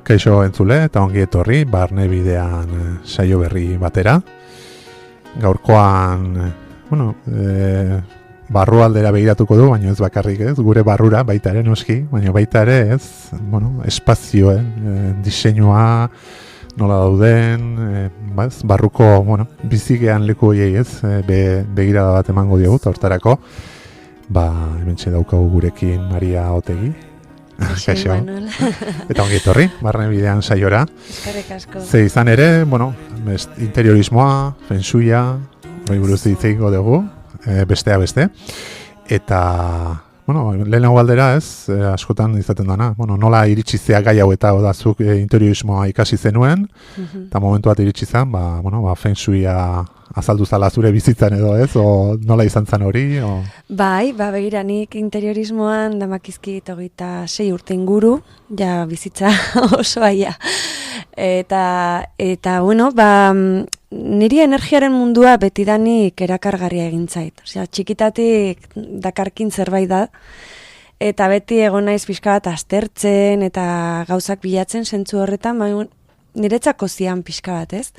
Kaixo entzule eta ongi etorri Barne Bidean saio berri batera. Gaurkoan, barrualdera begiratuko du, baina ez bakarrik ez, gure barrura baita ere noski, baina baita ere ez, espazioen diseinua nola dauden, barruko, bizikean leku horiei ez, begirada bat emango diogu, eta hortarako, hementxe daukagu gurekin Maria Otegi. Kaixo. Eta ongi etorri, Barne Bidean saiora. Eskerrik asko. Ze izan ere, interiorismoa, feng shuia, buruz hitz egingo dugu, bestea beste. Eta, lehenago galdera ez, askotan izaten dana, nola iritsi zea gai hau eta odazuk interiorismoa ikasi zenuen, eta momentu bat iritsi zen, feng shuia azaldu zala zure bizitzan edo ez, o nola izan zen hori? O... Bai, begira, nik interiorismoan damakizkit 26 urte inguru, ja bizitza osoa ja. Eta niri energiaren mundua betidanik erakargarria egin zait. Osea, txikitatik dakarkin zerbait da, eta beti egon naiz pixka bat aztertzen eta gauzak bilatzen zentzu horretan, niretzako zian pixka bat, ez?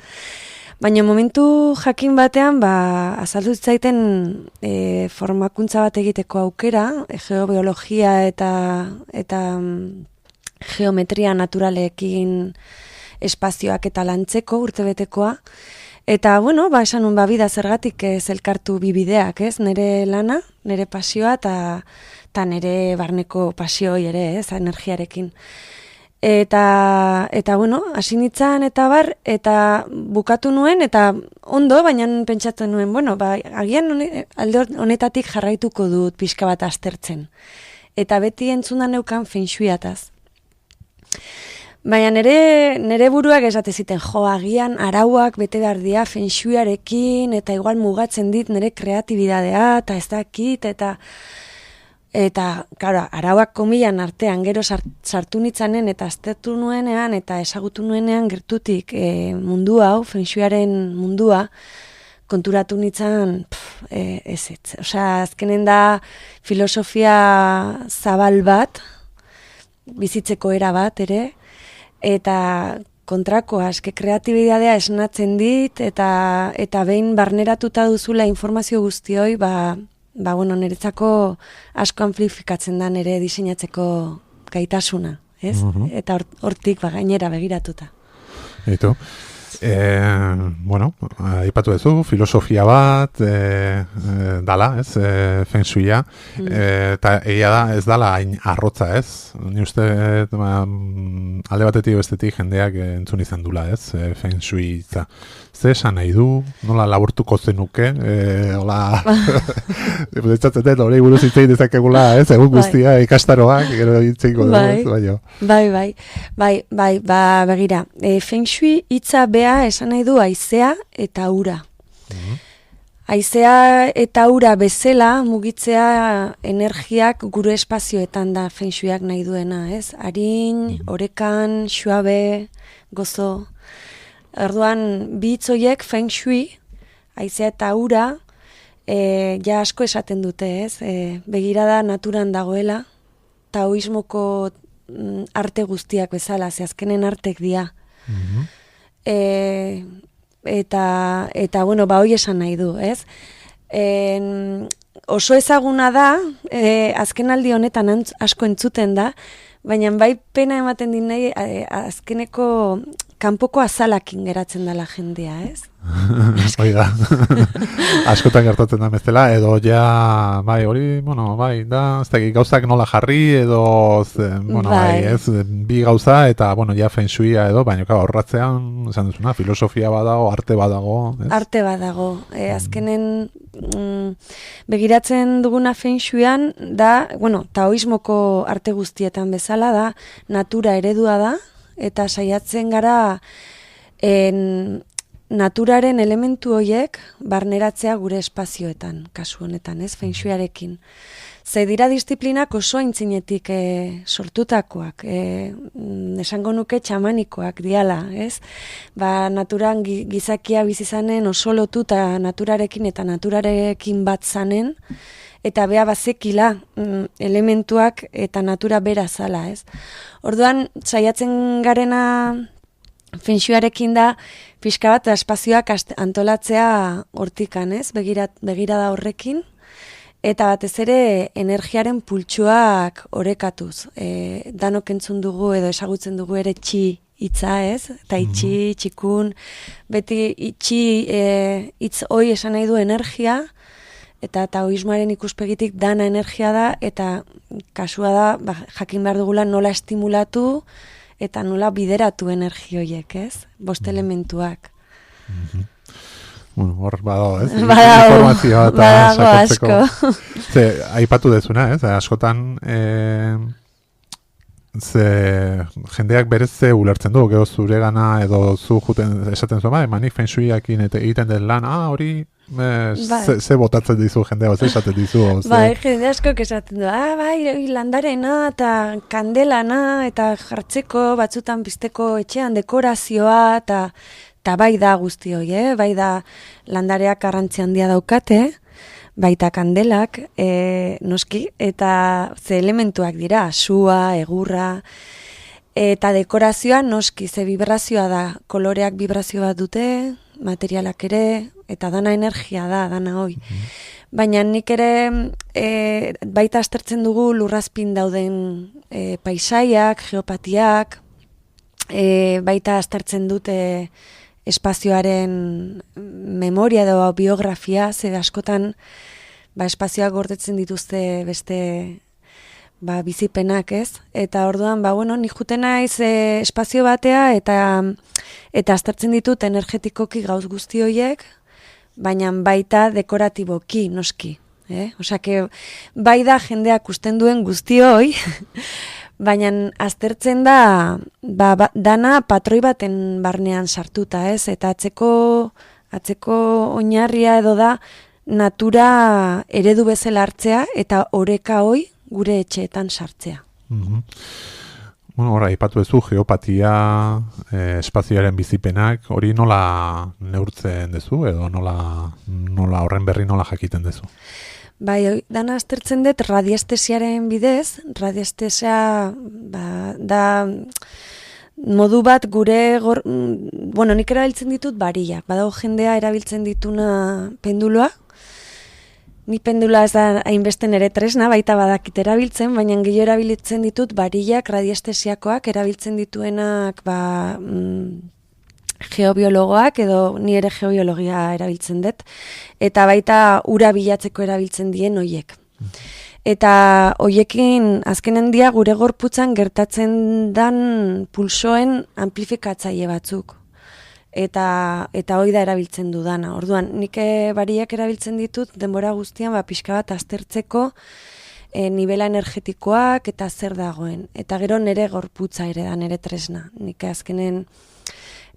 Baina momentu jakin batean, azaldu zaiten formakuntza bat egiteko aukera, geobiologia eta geometria naturalekin espazioak eta lantzeko urtebetekoa. Eta, esan nun bida zergatik zelkartu bibideak, ez? Nere lana, nere pasioa eta nere barneko pasioi ere, ez? Energiarekin. Eta hasi nintzen eta bukatu nuen, eta ondo, baina pentsatzen nuen, agian alde honetatik jarraituko dut pixka bat aztertzen. Eta beti entzuna neukan feng shuiataz. Baina nere buruak esate ziten, agian arauak bete behar dira feng shuiarekin, eta igual mugatzen dit nere kreatibidadea, eta ez dakit, Eta, arauak komilan artean gero sartu nitzanen eta aztertu nuenean eta ezagutu nuenean gertutik mundu hau, feng shuiaren mundua, konturatu nitzan ezetz. Osea, azkenen da filosofia zabal bat, bizitzeko era bat ere, eta kontrako aske kreatibidadea esnatzen dit, eta behin barneratuta duzula informazio guztioi, niretzako asko amplifikatzen da nire diseinatzeko gaitasuna, ez? Eta hortik gainera begiratuta. Eitu. Aipatu duzu, filosofia bat, dala, ez, feng shuia, eta egia da, ez dala hain arrotza, ez? Ni uste, alde batetik bestetik jendeak entzun izan dula, ez, feng shuitza. Ze esan nahi du, nola laburtuko zenuke, hola, detzatzen den, hori buruz hitzein dezakegula, ez, egun guztia, ikastaroak, gero hitzeiko dugu, Bai, begira, feng shui hitza bea esan nahi du haizea eta ura. Haizea eta ura bezala mugitzea energiak gure espazioetan da feng shuiak nahi duena, ez? Arin, orekan, suabe, gozo. Orduan, bi hitz horiek feng shui, haizea eta ura, ja asko esaten dute, ez? Begirada naturan dagoela, taoismoko arte guztiak bezala, ze azkenen artek dira. Eta hori esan nahi du, ez? Oso ezaguna da, azkenaldi honetan asko entzuten da, baina bai pena ematen din nahi, azkeneko kanpoko azalakin geratzen dela jendea, ez? Oiga, askotan gertatzen da bezala, edo ja, da, ez da, gauzak nola jarri, edo, ez, bi gauza, eta, ja, feng shuia edo, baina, horratzean, esan duzuna, filosofia badago, arte badago, ez? Arte badago, azkenen, begiratzen duguna feng shuian, da, taoismoko arte guztietan bezala da, natura eredua da, eta saiatzen gara naturaren elementu horiek barneratzea gure espazioetan, kasu honetan, ez, feng shuiarekin. Ze dira disiplinak oso aintzinetik sortutakoak, esango nuke txamanikoak diala, ez? Naturan gizakia bizizanen oso lotuta naturarekin eta naturarekin bat zanen, eta bea bazekila elementuak eta natura bera zala, ez? Orduan, saiatzen garena fenshuarekin da, pixka bat espazioak antolatzea hortikan, ez? Begirada horrekin, eta batez ere energiaren pultsuak orekatuz. Danok entzun dugu edo ezagutzen dugu ere txi hitza, ez? Eta itxi, txikun, beti itxi hitz hoi esan nahi du energia, eta taoismoaren ikuspegitik dana energia da, eta kasua da, jakin behar dugula nola estimulatu, eta nola bideratu energi horiek, ez? Bost elementuak. Bueno, hor badago, ez? Badago, informazioa eta asko. Ze, aipatu dezuna, ez? Askotan, ze jendeak berez ze ulertzen du, gero zure gana edo zu juten esaten zuen, emanik feng shuiakin egiten den lan, hori ze botatzen dizu jendea, ze esaten dizu? Bai, jende askok esaten du, bai, landarena eta kandelana eta jartzeko, batzutan pizteko etxean dekorazioa eta bai da guzti hori, bai da landareak garrantzi handia daukate, baita kandelak, noski, eta ze elementuak dira, sua, egurra, eta dekorazioa noski, ze vibrazioa da, koloreak vibrazio bat dute, materialak ere, eta dana energia da, dana hoi. Baina nik ere baita aztertzen dugu lurrazpin dauden paisaiak, geopatiak, baita aztertzen dute espazioaren memoria edo biografia, ze askotan espazioak gordetzen dituzte beste bizipenak, ez? Eta orduan, nik juten naiz espazio batea eta aztertzen ditut energetikoki gauz guzti horiek, baina baita dekoratiboki, noski. Osea, bai da jendeak usten duen guzti hoi, baina aztertzen da dana patroi baten barnean sartuta, ez? Eta atzeko oinarria edo da natura eredu bezala hartzea eta oreka hoi gure etxeetan sartzea. Bueno, ora aipatu duzu geopatia, espazioaren bizipenak, hori nola neurtzen duzu edo nola horren berri nola jakiten duzu? Bai, dana aztertzen dut radiestesiaren bidez. Radiestesia da modu bat gure nik erabiltzen ditut bariak. Badago jendea erabiltzen dituna penduloa. Ni pendula ez da hainbesten ere tresna, baita badakit erabiltzen, baina gehiago erabiltzen ditut bariak radiestesiakoak, erabiltzen dituenak geobiologoak edo ni ere geobiologia erabiltzen dut, eta baita ura bilatzeko erabiltzen dien hoiek. Eta hoiekin azkenen dia gure gorputzan gertatzen dan pulsoen amplifikatzaile batzuk. Eta hoi da erabiltzen dudana. Orduan, nik bariak erabiltzen ditut denbora guztian pixka bat aztertzeko nivela energetikoak eta zer dagoen. Eta gero nire gorputza ere da, nire tresna. Nik azkenen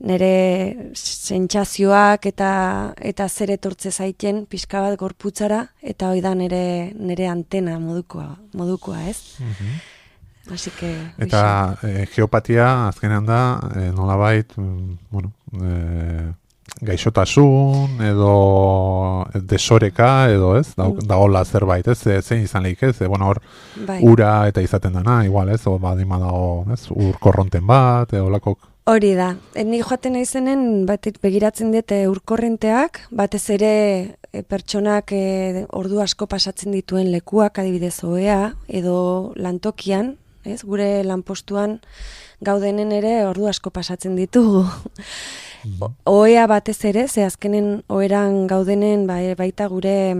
nire sentsazioak eta zer etortze zaiten pixka bat gorputzara, eta hoi da nire antena modukoa, ez? Así que, eta geopatia azkenean da nolabait gaixotasun edo desoreka edo ez dagoela zerbait, ez zein izan lehik ez, hor ura eta izaten dana igual ez, badima dago ur korronten bat edo lakok. Hori da, nik joaten naizenen begiratzen dut urkorrenteak, batez ere pertsonak ordu asko pasatzen dituen lekuak, adibidez ohea edo lantokian, ez, gure lanpostuan gaudenen ere ordu asko pasatzen ditugu. Ohea batez ere, ze azkenen oheran gaudenen baita gure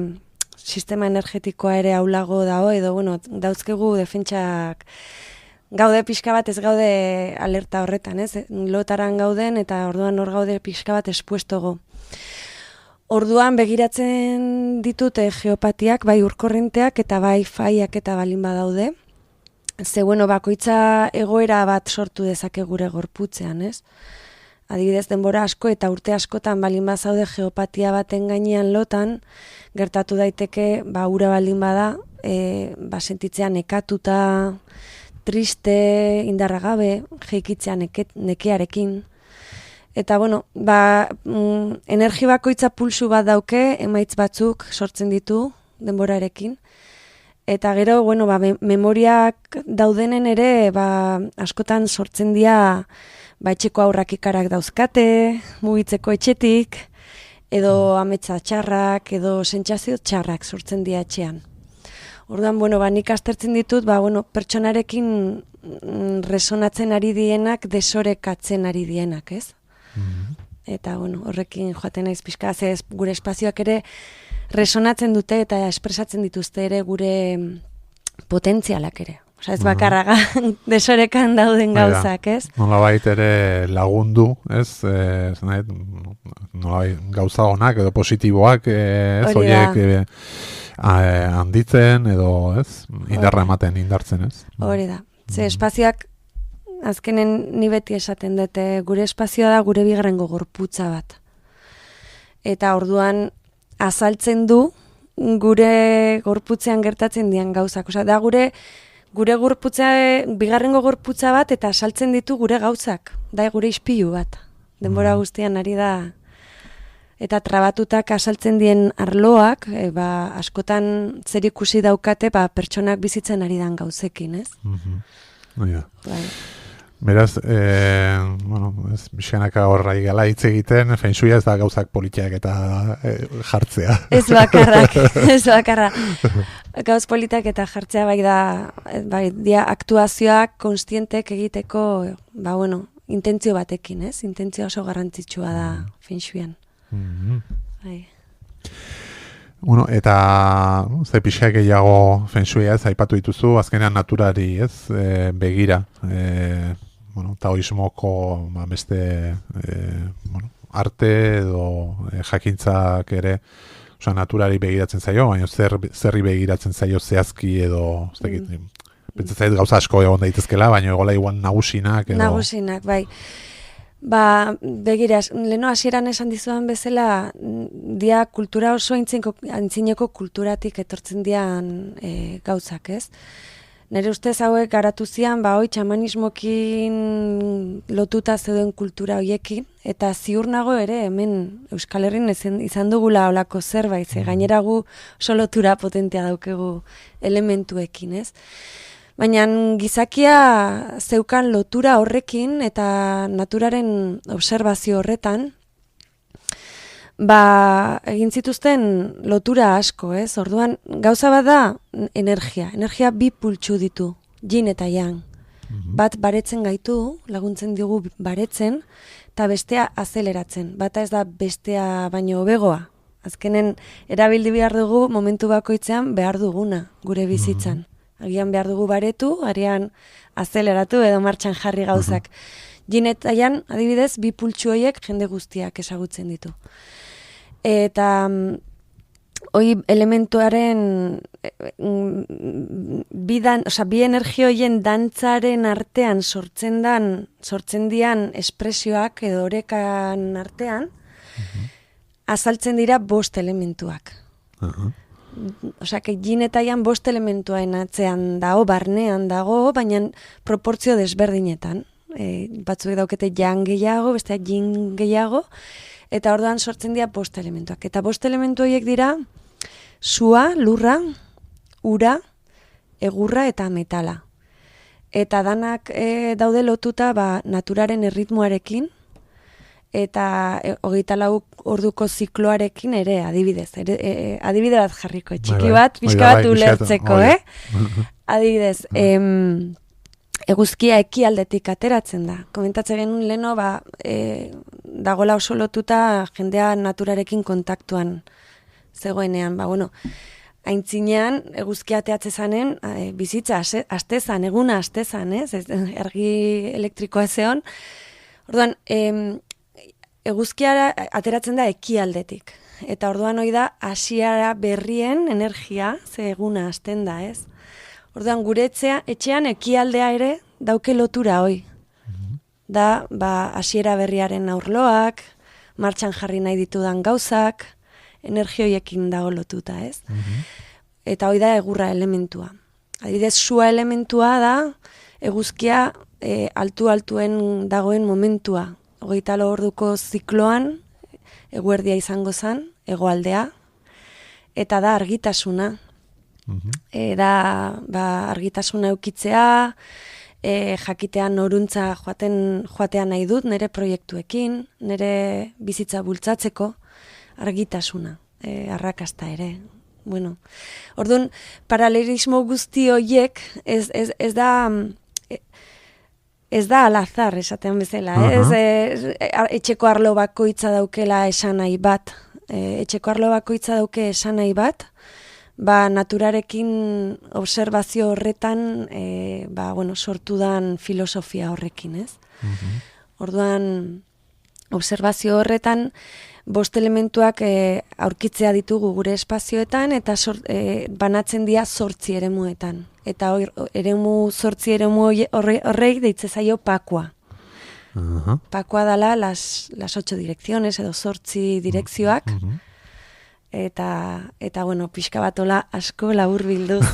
sistema energetikoa ere aulago dago, edo dauzkegu defentsak gaude pixka bat, ez gaude alerta horretan, ez? Lotaran gauden eta orduan hor gaude pixka bat espuestogo. Orduan begiratzen ditute geopatiak, bai urkorrenteak eta bai faiak eta balin badaude. Ze bakoitza egoera bat sortu dezake gure gorputzean, ez? Adibidez denbora asko eta urte askotan balin bazaude geopatia baten gainean lotan, gertatu daiteke ura balin bada, sentitzea nekatuta, triste, indarra gabe, jeikitzea nekearekin. Eta energi bakoitza pulsu bat dauke, emaitz batzuk sortzen ditu denborarekin. Eta gero, bueno, memoriak daudenen ere, askotan sortzen dira, etxeko aurrak ikarak dauzkate, mugitzeko etxetik, edo ametsa txarrak, edo sentsazio txarrak sortzen dira etxean. Orduan, nik aztertzen ditut, pertsonarekin resonatzen ari dienak, desorekatzen ari dienak, ez? Eta, horrekin joaten naiz pixka, gure espazioak ere resonatzen dute eta espresatzen dituzte ere gure potentzialak ere. Osa, ez bakarraga desorekan dauden gauzak, ez? Nolabait ere lagundu, ez? Nolabait gauza honak edo positiboak, ez? Horiek handitzen edo, ez? Indarra ematen, indartzen, ez? Hori da. Ze espazioak, azkenen ni beti esaten dute, gure espazioa da gure bigarrengo gorputza bat. Eta orduan azaltzen du gure gorputzean gertatzen dian gauzak. Osa, da gure gorputza, bigarrengo gorputza bat eta azaltzen ditu gure gauzak. Da gure ispilu bat. Denbora guztian ari da. Eta trabatutak azaltzen dien arloak, askotan zer ikusi daukate, pertsonak bizitzen ari dan gauzekin, ez? Beraz, bizkanaka horra igala hitz egiten, feng shuia ez da gauzak politiak eta jartzea. Ez bakarra. Gauz politak eta jartzea dia aktuazioak konstientek egiteko, intentzio batekin, ez? Intentzio oso garrantzitsua da feng shuian. Eta ze pixak gehiago feng shuia ez aipatu dituzu, azkenean naturari ez begira, taoismoko beste arte edo jakintzak ere, naturari begiratzen zaio, baina zerri begiratzen zaio zehazki edo, pentsatzen gauza asko egon daitezkela, baina egola igual nagusinak edo... Nagusinak, bai. Begira, leno hasieran esan dizudan bezala, dia kultura oso antzineko kulturatik etortzen dian gauzak, ez? Nire ustez hauek garatu zian, txamanismokin lotuta zeuden kultura hoiekin, eta ziur nago ere hemen Euskal Herrin izan dugula olako zerbait, gainera gu oso lotura potentea daukegu elementuekin, ez? Baina gizakia zeukan lotura horrekin eta naturaren obserbazio horretan, egin zituzten lotura asko, ez? Orduan, gauza bat da energia. Energia bi pultsu ditu, yin eta yang. Bat baretzen gaitu, laguntzen digu baretzen, eta bestea azeleratzen. Bata ez da bestea baino hobegoa. Azkenen, erabildi behar dugu momentu bakoitzean behar duguna, gure bizitzan. Agian behar dugu baretu, agian azeleratu edo martxan jarri gauzak. Yin eta yang, adibidez, bi pultsu horiek jende guztiak ezagutzen ditu. Eta hoi elementuaren bi energioien dantzaren artean sortzen dian espresioak edo orekan artean, azaltzen dira 5 elementuak. Yin eta yang 5 elementuaen atzean dago, barnean dago, baina proportzio desberdinetan. Batzuk daukete yang gehiago, beste yin gehiago, eta orduan sortzen dira 5 elementuak. Eta 5 elementu horiek dira sua, lurra, ura, egurra eta metala. Eta danak daude lotuta naturaren erritmoarekin, eta 24 orduko zikloarekin ere, adibidez. Adibide bat jarriko, txiki bat, pixka bat ulertzeko, Adibidez, eguzkia ekialdetik ateratzen da. Komentatzen genuen leno, dagola oso lotuta jendea naturarekin kontaktuan zegoenean. Aintzinean, eguzkia ateatze zanen, bizitza astezan, eguna astezan, ergi elektrikoa zeon. Orduan, eguzkiara ateratzen da ekialdetik. Eta orduan hoi da, hasiera berrien energia, ze eguna hasten da, ez? Orduan, gure etxean ekialdea ere dauke lotura hoi. Da, hasiera berriaren aurloak, martxan jarri nahi ditudan gauzak, energioiekin dago lotuta, ez? Eta hoi da egurra elementua. Adibidez, sua elementua da, eguzkia altu-altuen dagoen momentua. 24 orduko zikloan, eguerdia izango zen, hegoaldea, eta da argitasuna. Da argitasuna eukitzea, jakitea noruntza joatea nahi dut, nire proiektuekin, nire bizitza bultzatzeko, argitasuna, arrakasta ere. Bueno, orduan, paralelismo guzti horiek ez da alazar esaten bezala, etxeko arlo bakoitza daukela esan nahi bat, etxeko arlo bakoitza dauke esan nahi bat, naturarekin obserbazio horretan sortu dan filosofia horrekin, ez? Orduan, obserbazio horretan, 5 elementuak aurkitzea ditugu gure espazioetan eta banatzen dira 8 eremuetan. Eta 8 eremu horrei deitze zaio pakua. Pakua dala las 8 direcciones edo 8 direkzioak. Eta pixka batola asko labur bilduz.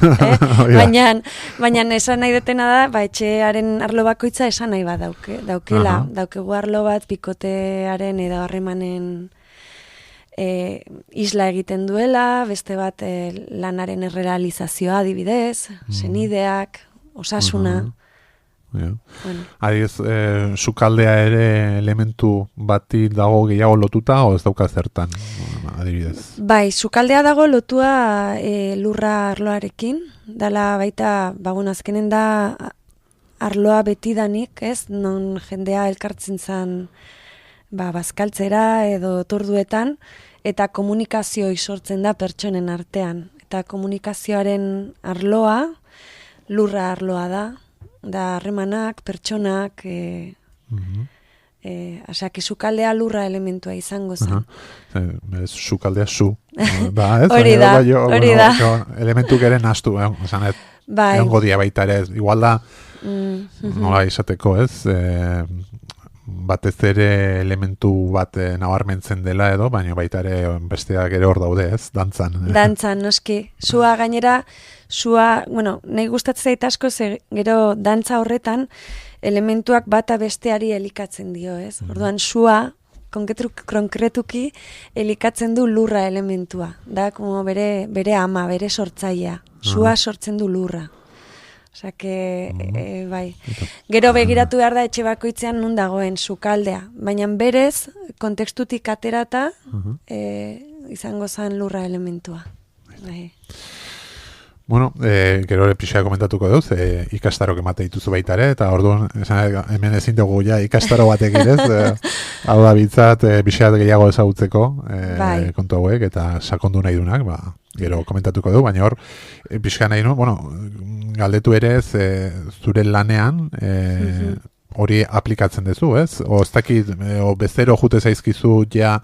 Baina esan nahi detena da, etxearen arlo bakoitza esan nahi bat daukela. Daukegu arlo bat bikotearen edo harremanen isla egiten duela, beste bat lanaren errealizazioa adibidez, senideak, osasuna. Adiz, sukaldea ere elementu bati dago gehiago lotuta, o ez dauka zertan, adibidez? Bai, sukaldea dago lotua lurra arloarekin, dala baita, azkenen da arloa betidanik, ez? Non jendea elkartzen zan bazkaltzera edo torduetan, eta komunikazio sortzen da pertsonen artean. Eta komunikazioaren arloa, lurra arloa da harremanak, pertsonak, sukaldea lurra elementua izango zen. Sukaldea zu. Hori da. Elementuk ere nastu, egongo dia baita ere, igual da, nola izateko, ez? Batez ere elementu bat nabarmentzen dela edo, baina baita ere besteak ere hor daude, ez? Dantzan. Dantzan, noski. Sua gainera, nahi gustatzen zait asko, gero dantza horretan elementuak bata besteari elikatzen dio, ez? Orduan, sua, konkretuki, elikatzen du lurra elementua. Da, como bere ama, bere sortzailea. Sua sortzen du lurra. Osa, bai. Gero begiratu behar da etxe bakoitzean nun dagoen sukaldea. Baina berez, kontekstutik aterata, izango zen lurra elementua. Bai. Bueno, gero pixka komentatuko duz, ikastarok emate dituzu baita ere, eta orduan, hemen ezin dugu ja ikastaro batek irez, hau da bitzat, pixka gehiago ezagutzeko kontu hauek, eta sakondu nahi dunak, gero komentatuko du, baina hor, pixka nahi nu, galdetu ere ez, zure lanean, hori aplikatzen duzu, ez? O ez dakit, bezero jute zaizkizu ja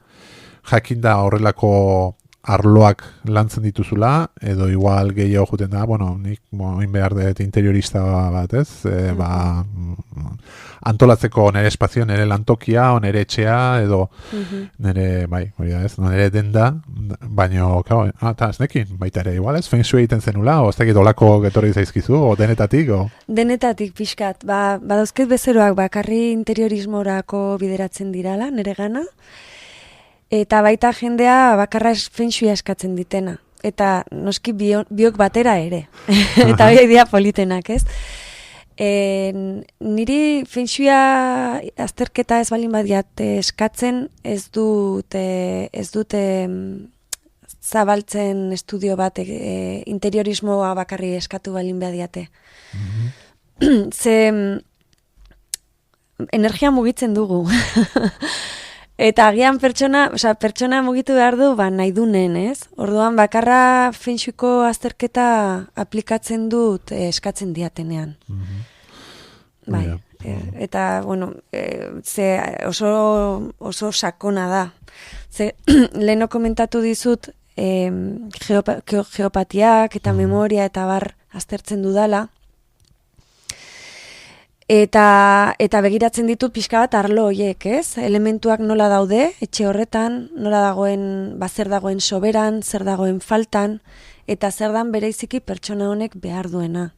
jakinda horrelako arloak lantzen dituzula, edo igual gehiago juten da, nik moin behar dut interiorista bat, ez? Antolatzeko nire espazio, nire lantokia, o nire etxea, edo nire, hori da, ez? Nire denda, baino, eta ez nekin, baita ere, igual, ez? Feng shui egiten zenula, o ez dakit olako getorri zaizkizu, o denetatik, o? Denetatik, pixkat, badauzket bezeroak bakarri interiorismorako bideratzen dirala, nire gana, eta baita jendea bakarra feng shuia eskatzen ditena. Eta noski biok batera ere. Eta hori dira politenak, ez? Niri feng shuia azterketa ez balin badiat eskatzen, ez dute zabaltzen estudio bat interiorismoa bakarri eskatu balin badiate. Ze energia mugitzen dugu. Eta agian pertsona mugitu behar du, nahi dunen, ez? Orduan, bakarra feng shuiko azterketa aplikatzen dut eskatzen diatenean. Bai. Eta, ze oso sakona da. Ze, leheno komentatu dizut, geopatiak eta memoria eta bar aztertzen dudala. Eta begiratzen ditut pixka bat arlo horiek, ez? Elementuak nola daude, etxe horretan, nola dagoen, zer dagoen soberan, zer dagoen faltan, eta zer dan bereiziki pertsona honek behar duena.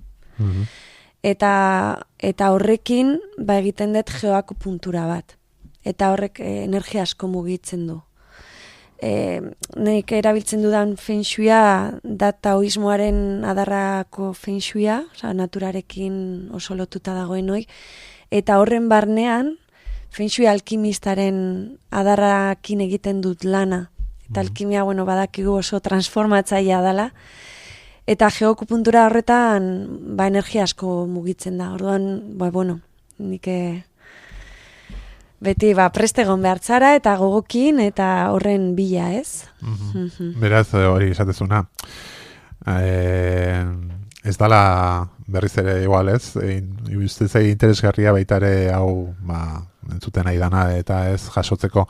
Eta horrekin, egiten dut geoako puntura bat. Eta horrek energia asko mugitzen du. nik erabiltzen dudan feng shuia da taoismoaren adarrako feng shuia, naturarekin oso lotuta dagoen hoi, eta horren barnean feng shui alkimistaren adarrakin egiten dut lana. Eta alkimia, badakigu oso transformatzailea dela. Eta geokupuntura horretan, energia asko mugitzen da. Orduan, nik beti preste egon behar zara eta gogokin eta horren bila, ez? Beraz, hori esatezuna. Ez dala berriz ere igual, ez? Ustez egin interesgarria baitare hau, entzuten nahi dana eta ez jasotzeko.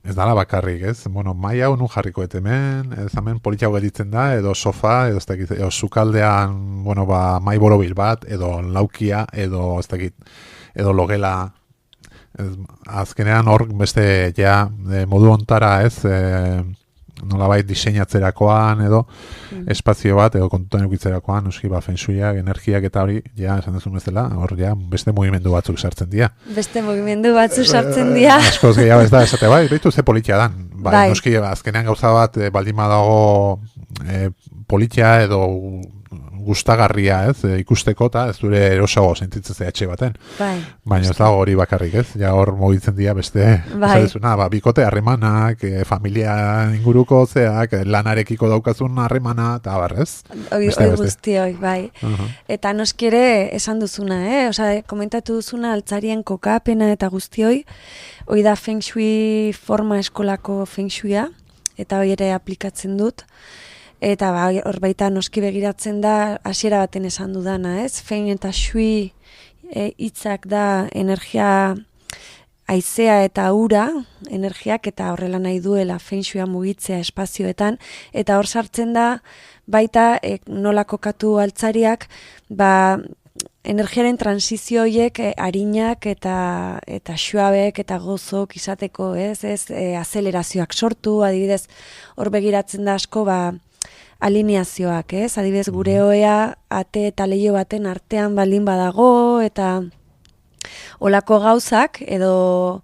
Ez dala bakarrik, ez? Maia hau nun jarriko hemen, ez hemen politiago geritzen da, edo sofa, edo sukaldean, mai borobil bat, edo laukia, edo edo logela. Azkenean hor beste modu ontara, ez? Nolabait diseinatzerakoan edo espazio bat edo kontutan eukitzerakoan, noski feng shuiak, energiak eta hori, esan duzun bezala, hor beste mugimendu batzuk sartzen dira. Beste mugimendu batzuk sartzen dira. Askoz gehiago ez da, esate behitu ze politia dan. Noski, azkenean gauza bat, baldin badago politia edo gustagarria, ez, ikusteko, eta ez dure erosago sentitzen zehatxe baten. Baina ez dago hori bakarrik, ez? Hor mugitzen dira beste, bikote harremanak, familia inguruko zeak, lanarekiko daukazun harremana, eta barrez. Hori guztioi, bai. Eta noski ere esan duzuna, komentatu duzuna altzarien kokapena eta guztioi, hori da feng shui forma eskolako feng shuia, eta hori ere aplikatzen dut. Eta hor baita noski begiratzen da hasiera baten esan dudana, ez? Feng eta shui hitzak da energia haizea eta ura, energiak eta horrela nahi duela feng shuia mugitzea espazioetan, eta hor sartzen da baita nola kokatu altzariak, energiaren transizio horiek arinak eta suabek eta gozok izateko, ez? Azelerazioak sortu, adibidez, hor begiratzen da asko, alineazioak, ez? Adibidez, gure oea ate eta leiho baten artean baldin badago, eta olako gauzak, edo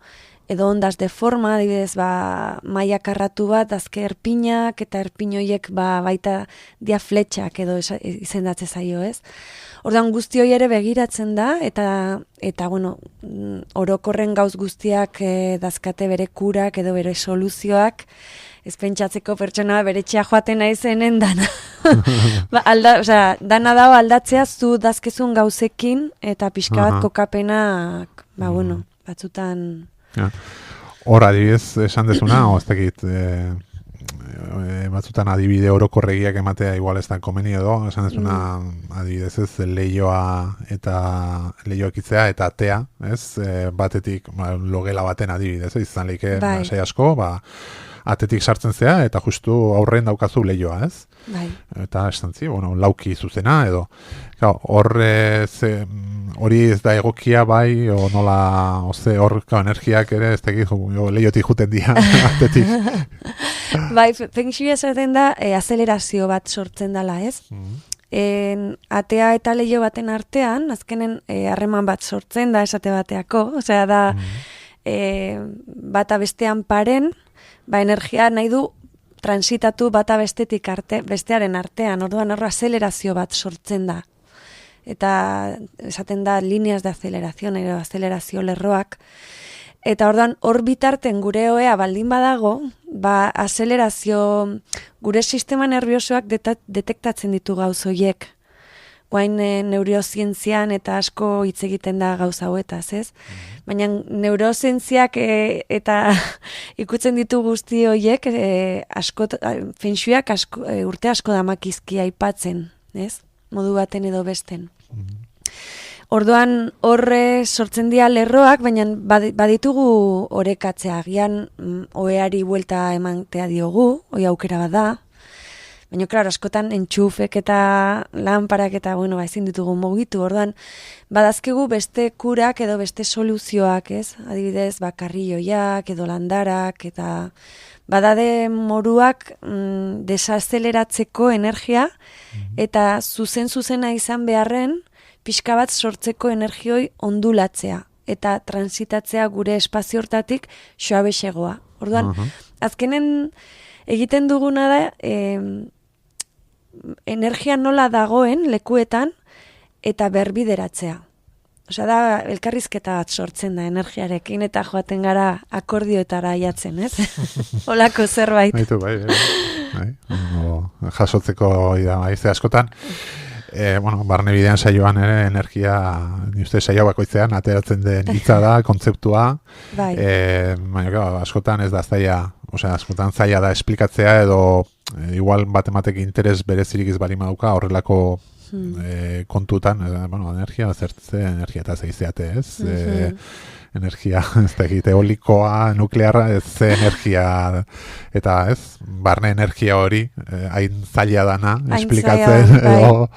ondas de forma, adibidez, maia karratu bat, azke erpinak, eta erpin horiek baita diafletxak edo izendatze zaio, ez? Orduan guzti hori ere begiratzen da, eta orokorren gauz guztiak dazkate bere kurak edo bere soluzioak, ez pentsatzeko pertsona bere txea joaten naizenen dana. Dana dago aldatzea zu dazkezun gauzekin eta pixka bat kokapenak, batzutan... Hor, adibidez, esan dezuna, ez dakit, batzutan adibide orokorregiak ematea igual ez da komeni edo, esan dezuna, adibidez ez, leioak itzea eta atea, ez, batetik, logela baten adibidez, izan leike, sai asko, atetik sartzen zea, eta justu aurren daukazu lehioa, ez? Eta estantzi, lauki zuzena, edo. Hori ez da egokia bai, o nola, hor energiak ere, ez tekik, lehiotik juten dira, atetik. Feng shui esaten da, azelerazio bat sortzen dela, ez? Atea eta leiho baten artean, azkenen harreman bat sortzen da esate bateako, da bata bestean paren, energia nahi du transitatu bata bestearen artean, orduan horra azelerazio bat sortzen da. Eta esaten da líneas de aceleración, edo azelerazio lerroak. Eta orduan hor bitarten gure oea baldin badago, azelerazio gure sistema nerviosoak detektatzen ditu gauz horiek. Guain neurozientzian eta asko hitz egiten da gauza hauetaz, ez? Baina neurozientziak eta ikutzen ditu guzti horiek feng shuiak urte asko damakizki aipatzen, ez? Modu baten edo besten. Orduan horre sortzen dira lerroak, baina baditugu orekatzea, agian oeari buelta emantea diogu, hoi aukera bada. Baina, klaro, askotan entxufek eta lanparak eta, ezin ditugu mugitu. Orduan, badazkegu beste kurak edo beste soluzioak, ez? Adibidez, karrioiak edo landarak, eta badade moruak desazeleratzeko energia, eta zuzena izan beharren, pixka bat sortzeko energioi ondulatzea, eta transitatzea gure espazio hortatik suabexegoa. Orduan, azkenen egiten duguna da energia nola dagoen lekuetan eta berbideratzea. Osea, da, elkarrizketa bat sortzen da energiarekin eta joaten gara akordioetara jatzen, ez? Olako zerbait. Bai. Jasotzeko haize askotan. Barne bidean saioan ere energia, uste saio bakoitzean, ateratzen den hitza da, kontzeptua. Bai. Baina, askotan ez da zaila, askotan zaila da esplikatzea edo igual bat ematek interes berezirik izbali maduka horrelako kontutan, energia, zertze energia eta zeizeate, ez? Energia, ez da egite, eolikoa, nuklearra, ez ze energia, eta ez, barne energia hori, hain zaila dana, esplikatzen, edo,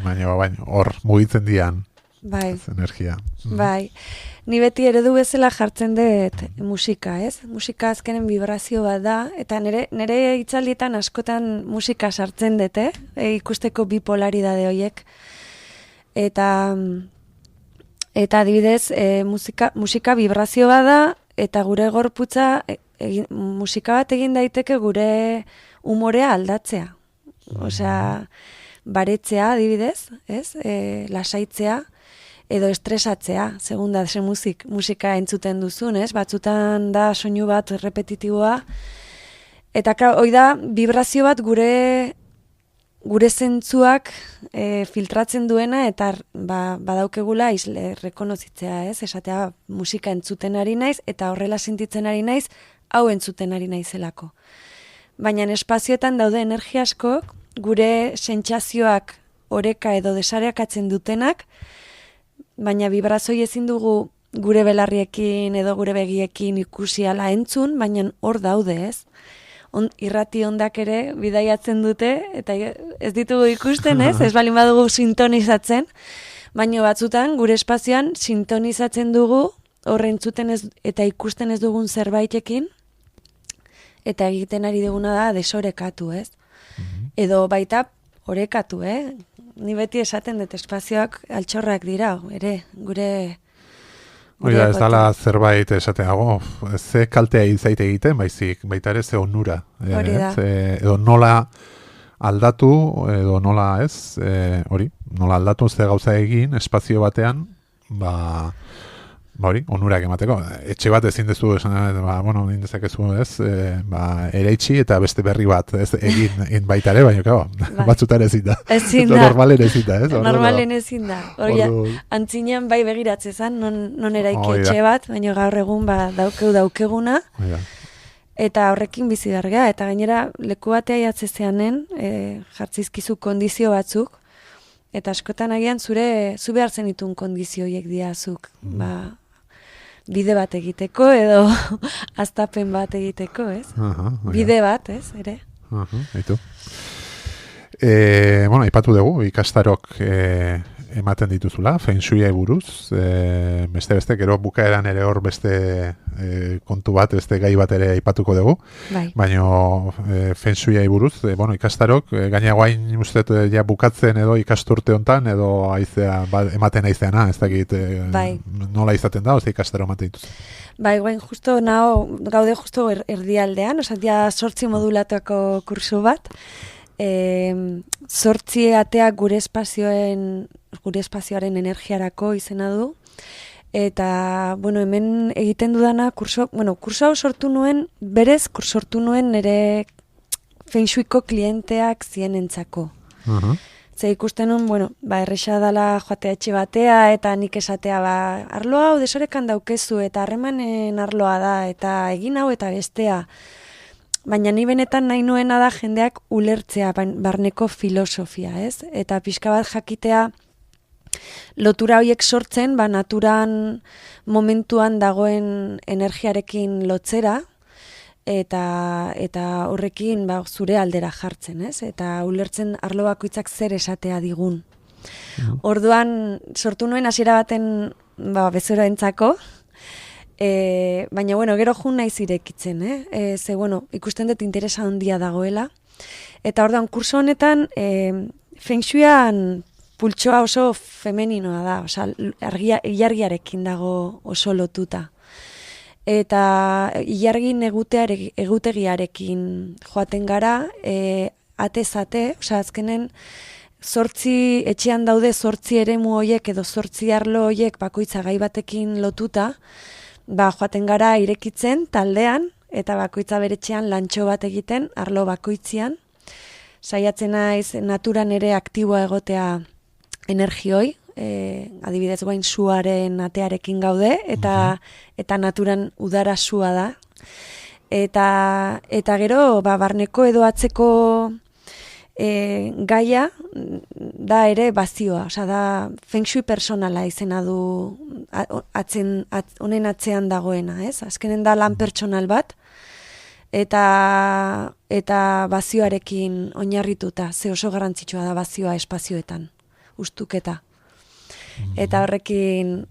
baina hor mugitzen dian, energia. Bai, ni beti eredu bezala jartzen dut musika, ez? Musika azkenen vibrazio bat da, eta nire hitzaldietan askotan musika sartzen dut, ikusteko bipolaridade horiek. Eta adibidez, musika vibrazio bat da, eta gure gorputza, musika bat egin daiteke gure umorea aldatzea. Osea, baretzea adibidez, ez? Lasaitzea, edo estresatzea, segun da musika entzuten duzun, ez? Batzutan da soinu bat repetitiboa, eta hoi da, vibrazio bat gure zentzuak filtratzen duena, eta badaukegula rekonozitzea, ez? Esatea musika entzuten ari naiz, eta horrela sentitzen ari naiz, hau entzuten ari naizelako. Baina espazioetan daude energia askok, gure sentsazioak oreka edo desareakatzen dutenak, baina vibrazoi ezin dugu gure belarriekin edo gure begiekin ikusi ala entzun, baina hor daude, ez? Irrati ondak ere bidaiatzen dute, eta ez ditugu ikusten, ez? Ez balin badugu sintonizatzen, baina batzutan gure espazioan sintonizatzen dugu horre entzuten eta ikusten ez dugun zerbaitekin, eta egiten ari duguna da desorekatu, ez? Edo baita orekatu, Ni beti esaten dut espazioak altxorrak dira, ere, gure... Hori da, ez dala zerbait esateago, ze kaltea izaite egiten, baizik, baita ere ze onura. Hori da. Edo nola aldatu, edo nola ez, hori, nola aldatu ze gauza egin, espazio batean, hori, onurak emateko. Etxe bat ezin dezu, indezakezu, ez, ereitsi eta beste berri bat, ez, egin baitare, baina, batzutan ezin da. Ezin da. Normalen ezin da, ez? Normalen ezin da. Hori, antzinean bai begiratze zan, non eraiki etxe bat, baina gaur egun daukeguna, eta horrekin bizi bergea, eta gainera leku batea jatzezeanen, jartzizkizu kondizio batzuk, eta askotan agian zu behar zenitun kondizioiek diazuk, bide bat egiteko edo aztapen bat egiteko, ez? Bide bat, ez, ere? Eitu. Aipatu dugu, ikastarok ematen dituzula, Feng Shuiai buruz, beste, gero bukaeran ere hor beste kontu bat, beste gai bat ere aipatuko dugu, baina Feng Shuiai buruz, ikastarok, gaina guain usteet ja bukatzen edo ikasturte hontan, edo ematen aizeana, ez dakit nola izaten da, ikastaro ematen dituz. Bai, guain gaude justo erdialdean, osatia 8 modulatuako kursu bat, 8 ateak gure espazioaren energiarako izena du, eta, hemen egiten dudana, kurso hau sortu nuen, sortu nuen nire Feng Shuiko klienteak zienentzako. Ze ikusten nun, erresa dala joatea etxe batea, eta nik esatea, arloa hau desorekan daukezu, eta harremanen arloa da, eta egin hau eta bestea. Baina ni benetan nahi nuena da jendeak ulertzea barneko filosofia, ez? Eta pixka bat jakitea lotura horiek sortzen, naturan momentuan dagoen energiarekin lotzera, eta horrekin zure aldera jartzen, ez? Eta ulertzen arlo bakoitzak zer esatea digun. Orduan sortu nuen hasiera baten bezeroentzako, baina, gero jun naiz irekitzen, ze, ikusten dut interesa handia dagoela. Eta orduan, kurso honetan, Feng Shuian pultsoa oso femeninoa da, ilargiarekin dago oso lotuta. eta ilargin egutegiarekin joaten gara, atez-ate, osea, azkenen, 8 etxean daude 8 eremu hoiek edo 8 arlo hoiek bakoitza gai batekin lotuta, joaten gara irekitzen taldean, eta bakoitza beretxean lantxo bat egiten, arlo bakoitzian. Saiatzen naiz naturan ere aktiboa egotea energioi, adibidez guain suaren atearekin gaude, eta naturan udara sua da. Eta gero, barneko edo atzeko gaia da ere bazioa, osea da feng shui personala izena du honen atzean dagoena, ez? Azkenen da lan pertsonal bat eta bazioarekin oinarrituta, ze oso garrantzitsua da bazioa espazioetan, ustuketa. Eta horrekin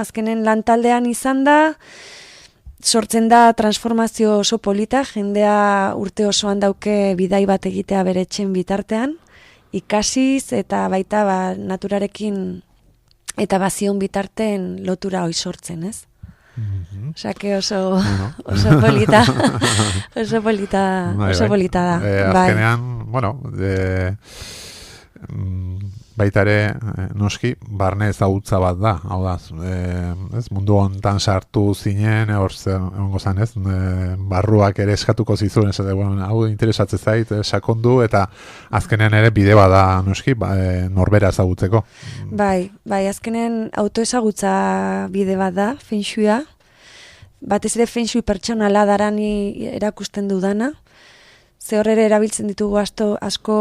azkenen lantaldean izan da, sortzen da transformazio oso polita, jendea urte osoan dauke bidai bat egitea bere etxen bitartean, ikasiz eta baita naturarekin eta bazion bitarten lotura hoi sortzen, ez? Osea, que oso polita, oso polita da. Azkenean, baita ere, noski, barne ezagutza bat da, hau da, mundu hontan sartu zinen, egongo zan, barruak ere eskatuko zizuen, hau interesatzen zait, sakondu, eta azkenean ere bide bada, noski, norbera ezagutzeko. Bai, azkenean autoezagutza bide bat da, feng shuia, batez ere feng shui pertsonala darani erakusten dudana, ze horrere erabiltzen ditugu asko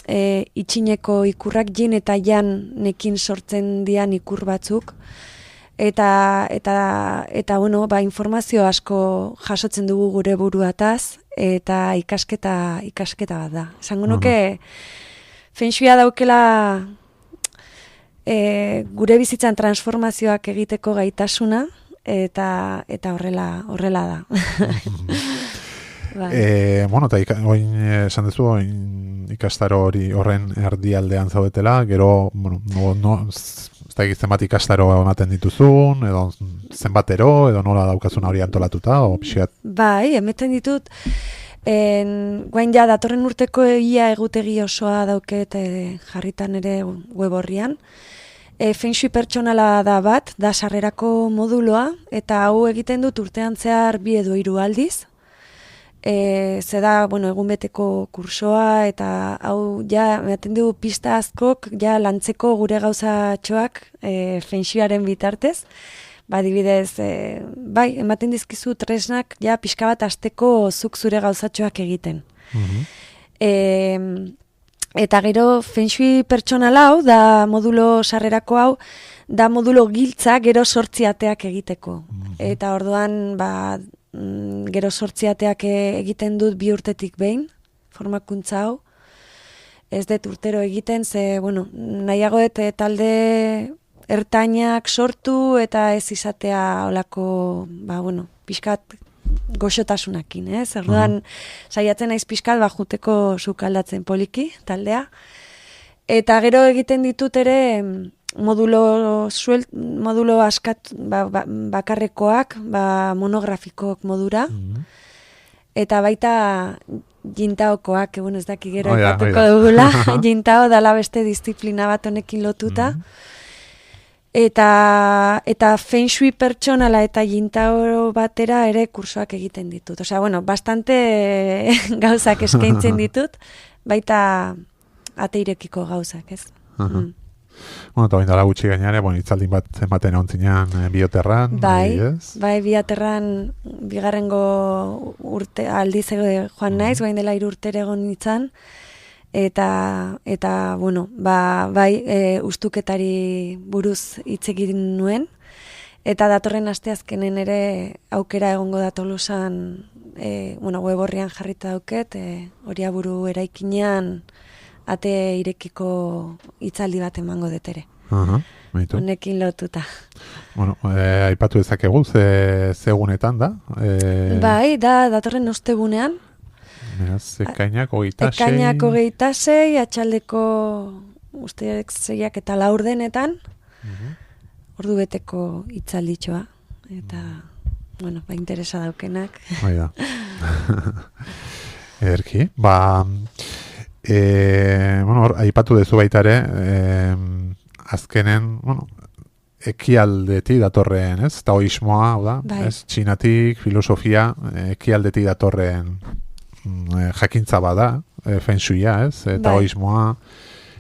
itxineko ikurrak, yin eta yang nekin sortzen dian ikur batzuk, eta informazio asko jasotzen dugu gure buruataz, eta ikasketa bat da. Esango nuke, feng shuia daukela gure bizitzan transformazioak egiteko gaitasuna, eta horrela da. Eta oin esan duzu, ikastaro horren erdialdean zaudetela, gero, ez da zenbat ikastaro ematen dituzun, edo zenbatero, edo nola daukazuna hori antolatuta, o pixkat? Bai, ematen ditut, guain ja datorren urteko ia egutegi osoa dauket jarritan ere web horrian. Feng shui pertsonala da bat, da sarrerako moduloa, eta hau egiten dut urtean zehar 2 edo 3 aldiz. Zeda, egun beteko kursoa, eta hau ja ematen du pista askok ja lantzeko gure gauzatxoak feng shuiaren bitartez. Adibidez, ematen dizkizu tresnak ja pixka bat asteko zuk zure gauzatxoak egiten. Eta gero feng shui pertsonal hau, da modulo sarrerako hau, da modulo giltza gero 8 ateak egiteko. Eta orduan, gero 8 ateak egiten dut 2 urtetik behin, formakuntza hau. Ez dut urtero egiten, ze, nahiago talde ertainak sortu eta ez izatea olako, pixkat goxotasunakin, ez? Orduan, saiatzen naiz pixkat bajuteko sukaldatzen poliki, taldea. Eta gero egiten ditut ere modulo askat bakarrekoak, monografikok modura. Eta baita jintaokoak, ez daki gero epatuko dugula, jintao dala beste disiplina bat honekin lotuta. Eta feng shui pertsonala eta jintao batera ere kursoak egiten ditut. Osea, bastante gauzak eskaintzen ditut, baita ateirekiko gauzak, ez? Eta bain dala gutxi gainare, itzaldin bat zenbaten egontzinean Bioterran. Bai, Bioterran bigarrengo urte aldiz joan naiz, bain dela 3 urtere egon nintzen, eta ustuketari buruz hitz egin nuen, eta datorren asteazkenen ere aukera egongo da Tolosan, web horrian jarrita dauket, horia buru eraikinean ate irekiko hitzaldi bat emango detere. Honekin lotuta. Aipatu dezakegu, ze egunetan da? Bai, datorren ostegunean. Ekainak 26. Ekainak 26, atxaldeko usteak 6 eta 4 denetan, ordu beteko hitzalditxoa. eta, bueno, interesa daukenak. Bai da. Ederki, bueno, aipatu dezu baita ere, azkenen, bueno, ekialdetik datorren, ez? Taoismoa, hau da, ez? Txinatik, filosofia, ekialdetik datorren jakintza bada, feng shuia, ez? Taoismoa,